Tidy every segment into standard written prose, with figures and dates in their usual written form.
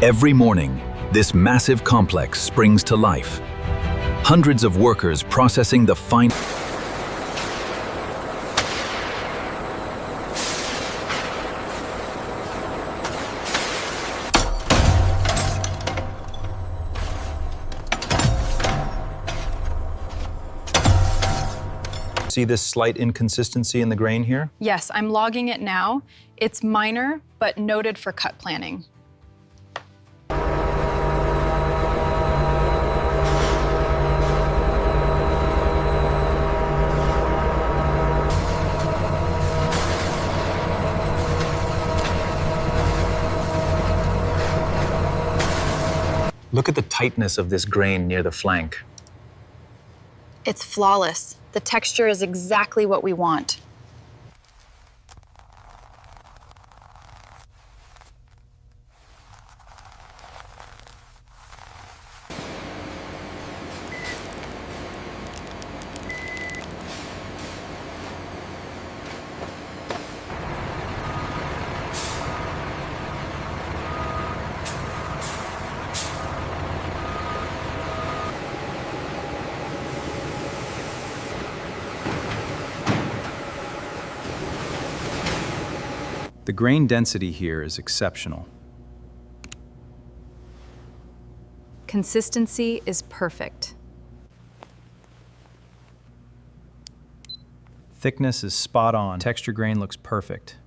Every morning, this massive complex springs to life. Hundreds of workers processing the fine. See this slight inconsistency in the grain here? Yes, I'm logging it now. It's minor, but noted for cut planning. Look at the tightness of this grain near the flank. It's flawless. The texture is exactly what we want. The grain density here is exceptional. Consistency is perfect. Thickness is spot on. Texture grain looks perfect.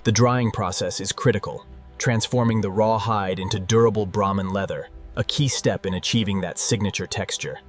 The drying process is critical, transforming the raw hide into durable Brahman leather, a key step in achieving that signature texture.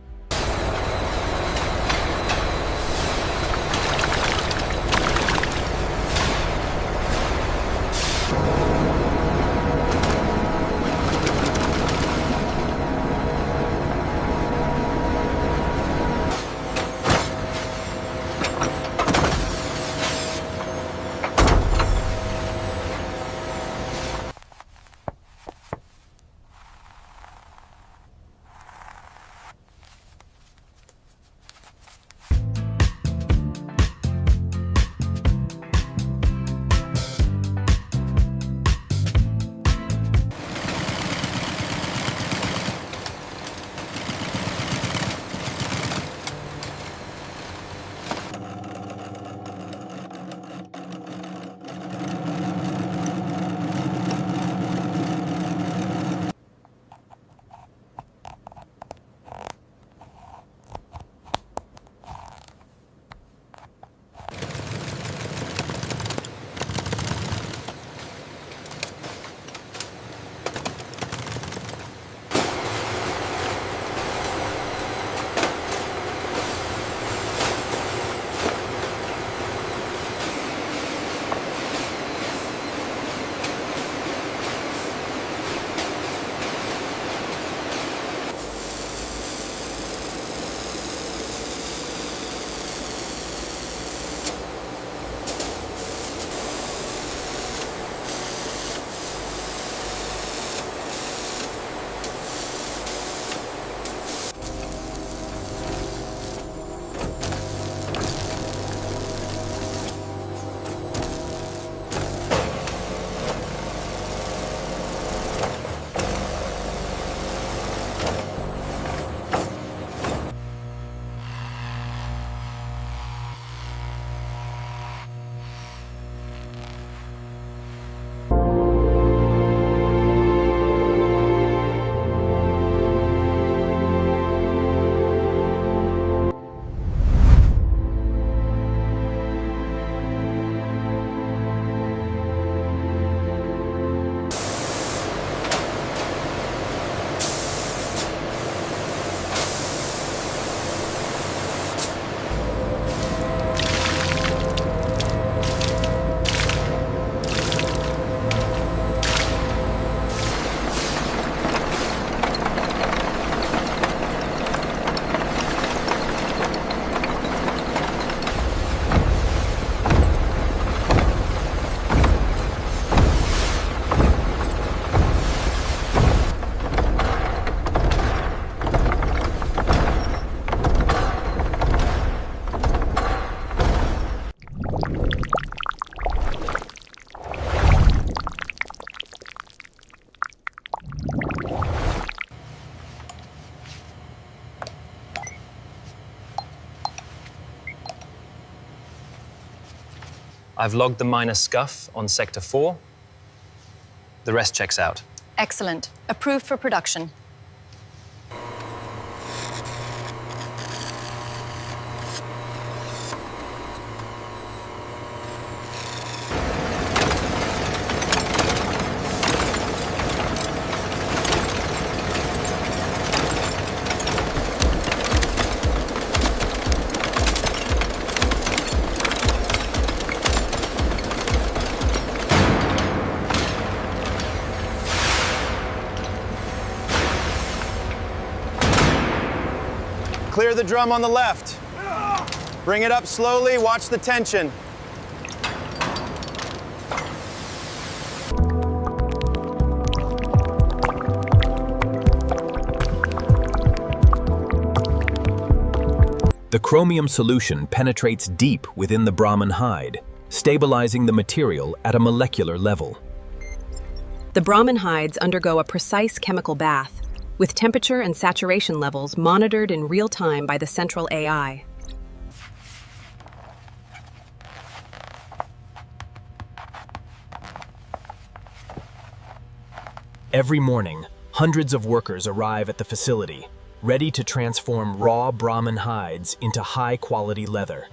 I've logged the minor scuff on Sector 4. The rest checks out. Excellent. Approved for production. Clear the drum on the left. Bring it up slowly, watch the tension. The chromium solution penetrates deep within the Brahman hide, stabilizing the material at a molecular level. The Brahman hides undergo a precise chemical bath, with temperature and saturation levels monitored in real time by the central AI. Every morning, hundreds of workers arrive at the facility, ready to transform raw Brahman hides into high-quality leather.